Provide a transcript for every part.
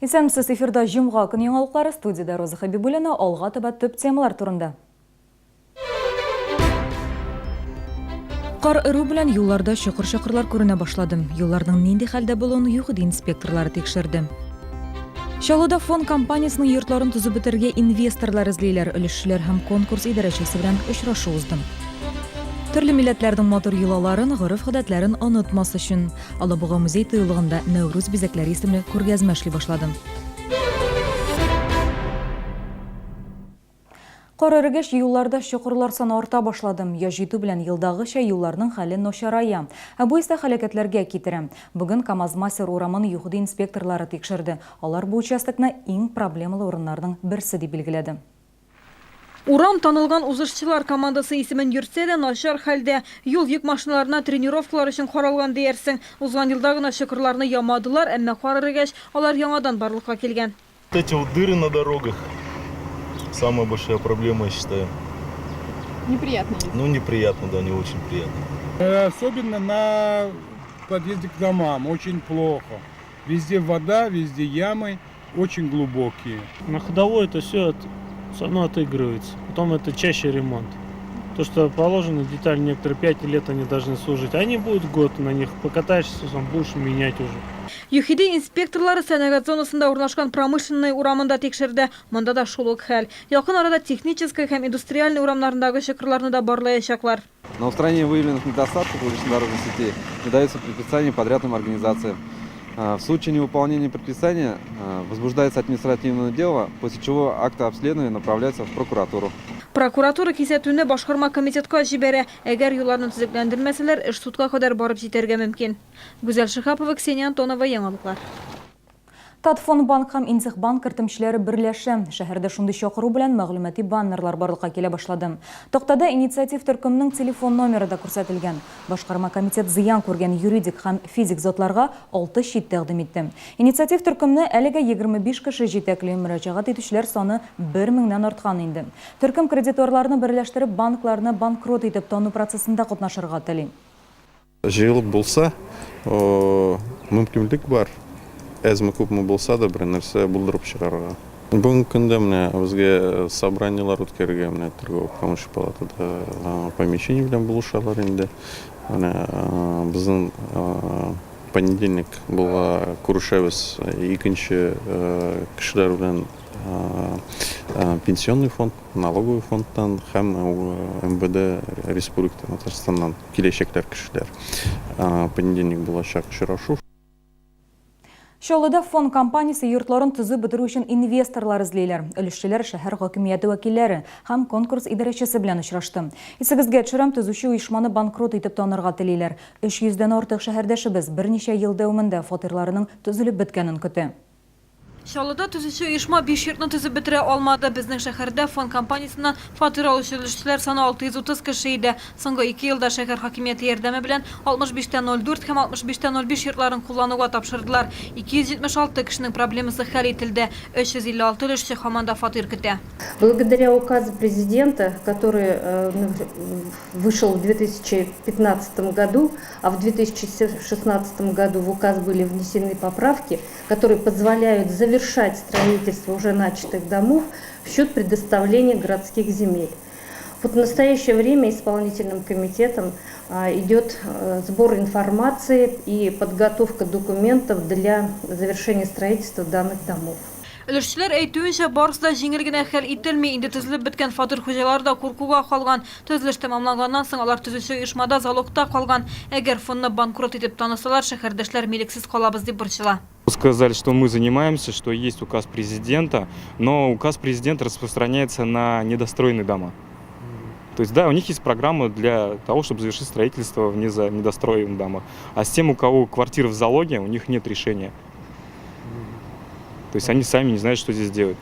Исәмсіз эфирда жымға күн яңалықтары студияда Роза Хабибулина алға таба төп темалар турында. Қар үру белән юлларда шықыр-шықырлар күренә башладым. Юлларның нинди хәлдә булуын ЮХИДИ инспекторлары тикшерде. Чаллыда фон компаниясының йортларын төзеп бетергә инвесторлар эзлиләр, өлешчеләр һәм конкурс идарәчесе белән очрашу узды. Төрле милләтләрнең матур йолаларын, гореф-гадәтләрен онытмас өчен Алабуга музей тыюлыгында Нәүрүз бизәкләре исемле күргәзмә эшли башлады. Кар эрегеш юлларда чокырлар саны арта башлады. Яз җитү белән елдагыча юлларның хәле начарая. Бу исә һәлакәтләргә китерә. Бүген КамАЗ-Мастер урамын ЮХИДИ инспекторлары тикшерде. Алар бу участокны иң проблемалы урыннарның берсе дип билгеләде. Урам танылган узышчылар командасы исемен йөртсә дә начар хәлдә. Юл йөк машиналарына тренировкалар өчен каралган диярсең. Узган елда гына чокырларны ямадылар, әмма кар эрегәч алар яңадан барлыкка килгән. Эти вот дыры на дорогах самая большая проблема, я считаю. Неприятно. Ну, неприятно, да, не очень приятно. Особенно на подъезде к домам. Очень плохо. Везде вода, везде ямы, очень глубокие. На ходовой это все равно отыгрывается. Потом это чаще ремонт. То, что положено, детали некоторые 5 лет они должны служить. Они будут год на них. Покатаешься, сам будешь менять уже. ЮХИДИ инспекторлары сәнәгать зонасында урнашкан промышленный урамында тикшерде. Монда да шул ук хәл. Якын арада технический һәм индустриальный урамнарындагы чокырларны да барлаячаклар. На устранение выявленных недостатков улично-дорожной сети выдается предписание подрядным организациям. В случае невыполнения предписания возбуждается административное дело, после чего акты обследования направляются в прокуратуру. Прокуратура кисәтүне башкарма комитетка җибәрә. Әгәр юлларны төзекләндермәсәләр, эш судка кадәр барып җитәргә мөмкин. Гүзәл Шихапова, Ксения Антонова, яңалыклар. Татфон банк һәм Инцех банк кертемчеләре берләшә. Шәһәрдә шундый чакыру белән мәгълүмати баннерлар барлыкка килә башлады. Токтада инициатив төркемнең телефон номеры да күрсәтелгән. Башкарма комитет зыян күргән юридик һәм физик затларга 6 чит тәкъдим итте. Инициатив төркемне әлегә 25 кеше җитәкли, мөрәҗәгать итүчеләр саны 1000-нән арткан инде. Төркем кредиторларны берләштереп банкларны банкрот итеп тану процессында катнашырга тели. Җыелып булса, мөмкинлек бар. Әзме күпме булса да бер нәрсә булдырып чыгарга. Бүгенге көндә менә безгә собраниелар үткәрергә менә торговый палатада помещение белән булышалар инде. Менә безнең понедельник була күрешәбез икенче кешеләр белән пенсионный фонд, налоговый фондтан һәм МВД Республика Татарстаннан киләчәкләр кешеләр. Понедельник булачак очрашу. Чаллыда фон компаниясе йортларын төзеп бетерү өчен инвесторлар эзлиләр. Өлешчеләр шәһәр хакимияте вәкилләре һәм конкурс идарәчесе белән очрашты. Исегезгә төшерәм, төзүче оешманы банкрот итеп танырга телиләр. 300-дән артык шәһәрдәшебез берничә ел дәвамында фатирларының төзелеп беткәнен көтә. Чаллыда төзүче оешма 5 йортны төзеп бетерә алмады. Безнең шәһәрдә фон компаниясеннән фатир алучы өлешчеләр саны 630 кеше иде. Соңгы 2 елда шәһәр хакимияте ярдәме белән 65-04 һәм 65-05 йортларын куллануга тапшырдылар. 276 кешенең проблемасы хәл ителде. 356 өлешче һаман да фатир көтә. Благодаря указу президента, который вышел в 2015 году, а в 2016 году в указ были внесены поправки, которые позволяют завершать строительство уже начатых домов в счет предоставления городских земель. Вот в настоящее время исполнительным комитетом идет сбор информации и подготовка документов для завершения строительства данных домов. Өлешчеләр әйтүенчә, барысы да җиңел генә хәл ителми. Инде төзелеп беткән фатир хуҗалары да куркуга калган. Төзелеш тәмамланганнан соң алар төзүче оешмада залогта калган. Әгәр фонны банкрот итеп танысалар, шәһәрдәшләр милексез калабыз дип борчыла. Сказали, что мы занимаемся, что есть указ президента, но указ президента распространяется на недостроенные дома. То есть, да, у них есть программа для того, чтобы завершить строительство в недостроенных домах. А с тем, у кого квартира в залоге, у них нет решения. То есть они сами не знают, что здесь делать.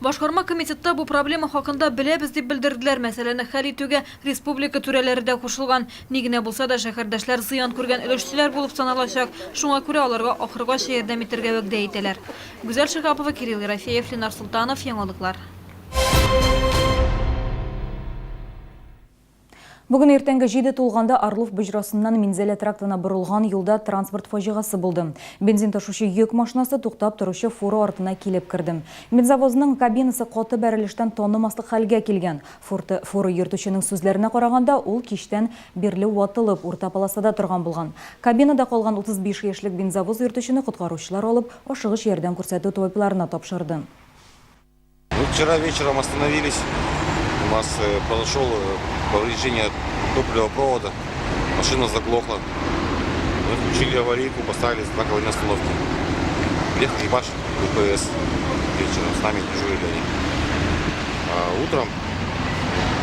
Башкарма комитетта бу проблема хакында беләбез дип белдерделәр. Мәсьәләне хәл итүгә республика түрәләре дә кушылган. Ни генә булса да шәһәрдәшләр зыян күргән өлешчеләр булып саналачак. Шуңа күрә аларга ахыргача ярдәм итәргә вәгъдә итәләр. Гүзәл Шихапова, Кирилл Ерофеев, Ленар Султанов, яңалыклар. Бүгін ертеңгі 7 тулғанда Орлов бұжырасынан Минзеле трактына бұрылған юлда транспорт фажиғасы болды. Бензин ташушы йөк машинасы тоқтап тұрушы фуру артына келіп кірді. Бензовозының кабинасы қоты бәріліштен тоннымаслық халге келген. Фуру ертушінің сөзлеріне қарағанда ол кештен берлі уатылып, урта паласада тұрған болған. Кабинада қалған 35 ешлік бензовоз ертушіні құтқарушылар алып, ошығыш ерден көрсету тойпыларына топшырды. Вчера вечером остановились. У нас произошло повреждение топливопровода, машина заглохла. Мы включили аварийку, поставили знаковые остановки. Приехал экипаж ДПС вечером, с нами дежурили они. А утром,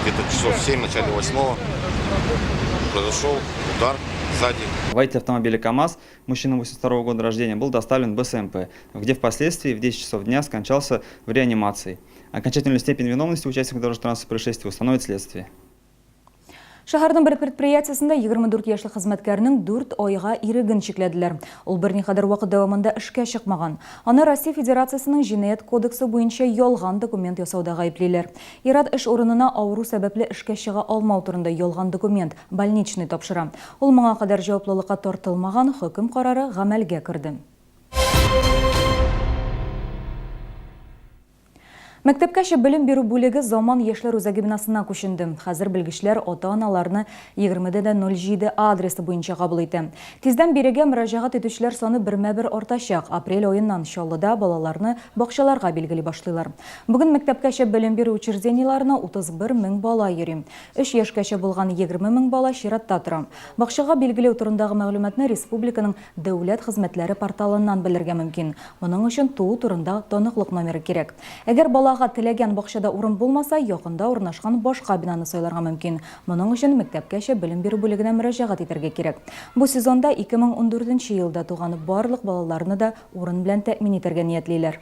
где-то часов 7, в начале 8, произошел удар сзади. Водитель автомобиля КАМАЗ, мужчина 82 года рождения, был доставлен в БСМП, где впоследствии в 10 часов дня скончался в реанимации. Окончательную степень виновности участников дорожно-транспортного происшествия установит следствие. Шаһардың бір предприятиясында 24 яшьлек хезмәткәрнең 4 айга иреген чикләделәр. Ул берни кадәр вакыт дәвамында эшкә чыкмаган. Аны Россия Федерациясының җинаять кодексы буенча ялган документ ясауда гаеплиләр. Ират эш урынына авыру сәбәпле эшкә чыга алмау турында ялган документ больничный тапшыра. Ул моңа кадәр җаваплылыкка тартылмаган, хөкем карары гамәлгә керде. Мәктәпкәчә белем бирү бүлеге заман яшьләр үзәге бинасына күченде. Хәзер белгечләр ата-аналарны 20.07 адресы буенча кабул итә. Тиздән бирегә мөрәҗәгать итүчеләр саны бермә-бер артачак. Апрель аеннан Чаллыда балаларны бакчаларга билгели башлыйлар. Бүген мәктәпкәчә белем бирү учреждениеларына 31 мең бала йөри. 3 яшькәчә булган 20 мең бала чиратта тора. Бакчага билгеләү турындагы мәгълүматны республиканың дәүләт хезмәтләре порталыннан белергә мөмкин. Моның өчен туу турында таныклык номеры кирәк. Әгәр балага теләгән бакчада урын булмаса, якында урнашкан башка бинаны сайларга мөмкин. Моның өчен мәктәпкәчә белем бирү бүлегенә мөрәҗәгать итәргә кирәк. Бу сезонда 2014 елда туган барлык балаларны да урын белән тәэмин итәргә ниятлиләр.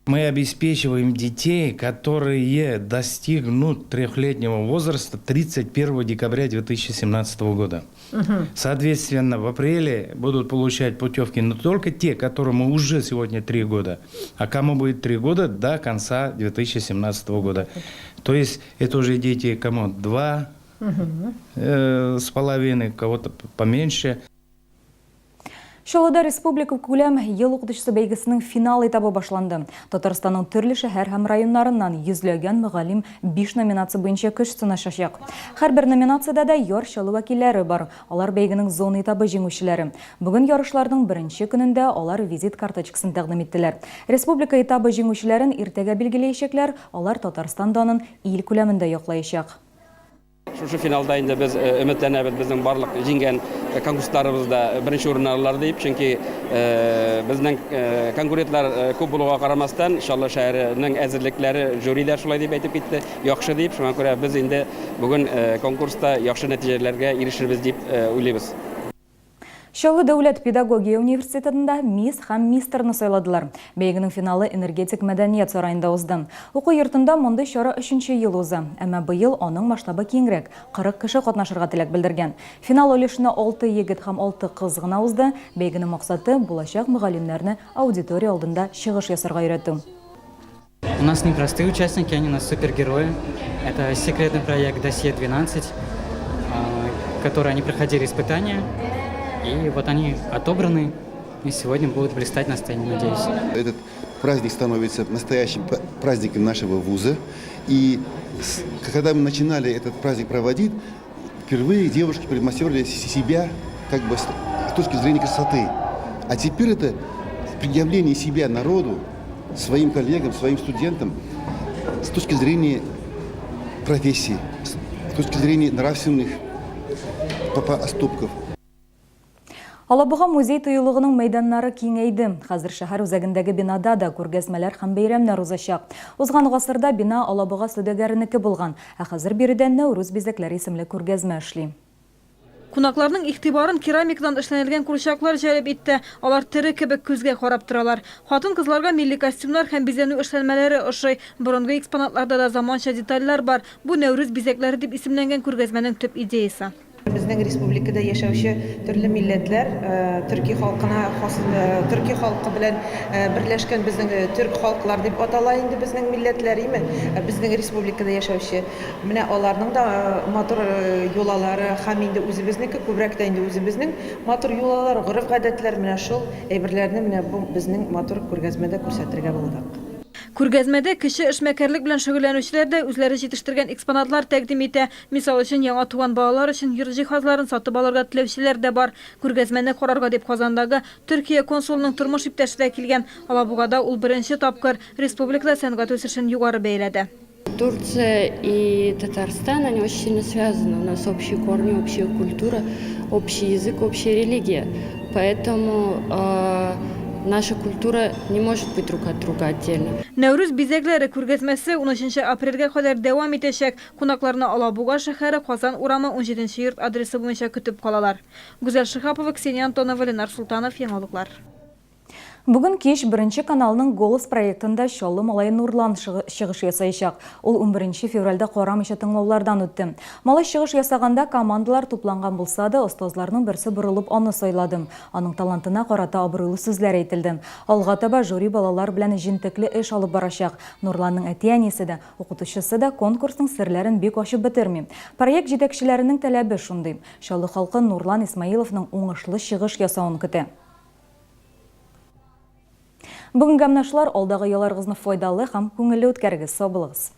Мы обеспечиваем детей, которые достигнут 3-летнего возраста 31 декабря 2017 года. Соответственно, в апреле будут получать путевки не только те, которым уже сегодня 3 года, а кому будет 3 года до конца 2017 года. То есть это уже дети, кому 2 с половиной, кого-то поменьше. Чаллыда республика күләм ел укытучысы бәйгесенең финал этабы башланды. Татарстанның төрле шәһәр һәм районнарыннан йөзләгән мөгаллим 5 номинация буенча көч сынашачак. Һәр бер номинациядә дә яр Чаллы вәкилләре бар. Алар бәйгенең зона этабы җиңүчеләре. Бүген ярышларның беренче көнендә алар визит карточкасын тәкъдим иттеләр. Республика этабы җиңүчеләрен иртәгә билгеләячәкләр. Алар Татарстан данын ил күләмендә яклаячак. Şu finalda indi biz ümitlenəбез bizning barlıq җиңгән konkurslарыбызда беренче урынны алалар дип, чөнки безнең конкурентлар күп булуга карамастан, иншалла шәһәрнең әзерлекләре жюрилар шулай дип әйтеп китте, яхшы дип, шуңа күрә без инде бүген конкурста яхшы нәтиҗәләргә ирешербез дип уйлыйбыз. Чаллы дәүләт педагогия университетында мисс һәм мистерны сайладылар. Бәйгенең финалы энергетик мәдәният сараенда узды. Уку йортында мондый чара 3нче ел уза. Әмма быел аның масштабы киңрәк. 40 кеше катнашырга теләк белдергән. Финал өлешенә 6 егет һәм 6 кыз гына узды. Бәйгенең максаты булачак мөгаллимнәрне аудитория алдында чыгыш ясарга өйрәтү. У нас непростые участники, они у нас супергерои. Это секретный проект «Досье 12», который они проходили испытания. И вот они отобраны, и сегодня будут блистать на сцене, надеюсь. Этот праздник становится настоящим праздником нашего вуза. И когда мы начинали этот праздник проводить, впервые девушки предмастерили себя как бы с точки зрения красоты. А теперь это предъявление себя народу, своим коллегам, своим студентам с точки зрения профессии, с точки зрения нравственных поступков. Алабуга музей тыюлыгының мәйданнары киңәйде. Хәзер шәһәр үзәгендәге бинада да күргәзмәләр һәм бәйрәмнәр узачак. Узган гасырда бина Алабуга сөдәгәренеке булган, ә хәзер биредә Нәүрүз бизәкләре исемле күргәзмә эшли. Кунакларның игътибарын керамикадан эшләнелгән курчаклар җәлеп итте. Алар тере кебек күзгә карап торалар. Хатын-кызларга милли костюмнар һәм бизәнү эшләнмәләре ошый. Борынгы экспонатларда да заманча детальләр бар. Бу Нәүрүз бизәкләре дип исемләнгән күргәзмәнең төп идеясе. Безнең республикада яшәүче төрле милләтләр, Төрки халкына хас, Төрки халкы белән берләшкән безнең төрк халклар дип атала инде безнең милләтләр безнең республикада яшәүче. Менә аларның да матур юлалары һәм инде үзебезнеке күбрәк тә инде үзебезнең матур юлалар, гореф-гадәтләр менә шул әйберләрне менә бу безнең матур күргәзмәдә күрсәтергә булдык. Күргәзмәдә кеше эшмәкәрлек белән шөгыльләнүчеләр дә үзләре җитештергән экспонатлар тәкъдим итә. Мисал өчен, яңа туган балалар өчен йорт җиһазларын сатып алырга теләүчеләр дә бар. Күргәзмәне карарга дип Казандагы Төркия консулының тормыш иптәше дә килгән. Алабугада ул беренче тапкыр республикада сәнгать үсешен югары бәяләде. Турция и Татарстан, они очень сильно связаны. У нас общие корни, общая культура, общий язык, общая религия. Поэтому наша культура не может быть друг от друга отдельно. Нәүрүз бизәкләре күргәзмәсе 13 апрельгә кадәр дәвам итәчәк. Кунакларны Алабуга шәһәре, Казан урамы 17 йорт адресы буенча көтеп калалар. Гүзәл Шихапова, Ксения Антонова, Ленар Султанов, Яңалыклар. Бүген кеш Беренче каналның «Голос» проектында Чаллы малай Нурлан чыгыш ясаячак. Ул 11 февральдә карамыйча тыңлаулардан үтте. Малай чыгыш ясаганда командалар тупланган булса да, остазларның берсе борылып аны сайладым. Аның талантына карата абруйлы сүзләр әйтелде. Алга таба жюри балалар белән җентекле эш алып барачак. Нурланның әти-әнисе дә, укытучысы да конкурсның серләрен бик ачып бетерми. Проект җитәкчеләренең таләбе шундый. Чаллы халкы Нурлан Исмаиловның уңышлы чыгыш ясавын көтә. Бүгін гәмнәшләр алдагы елларыгызны файдалы һәм күңелле үткәрегез. Сау булыгыз.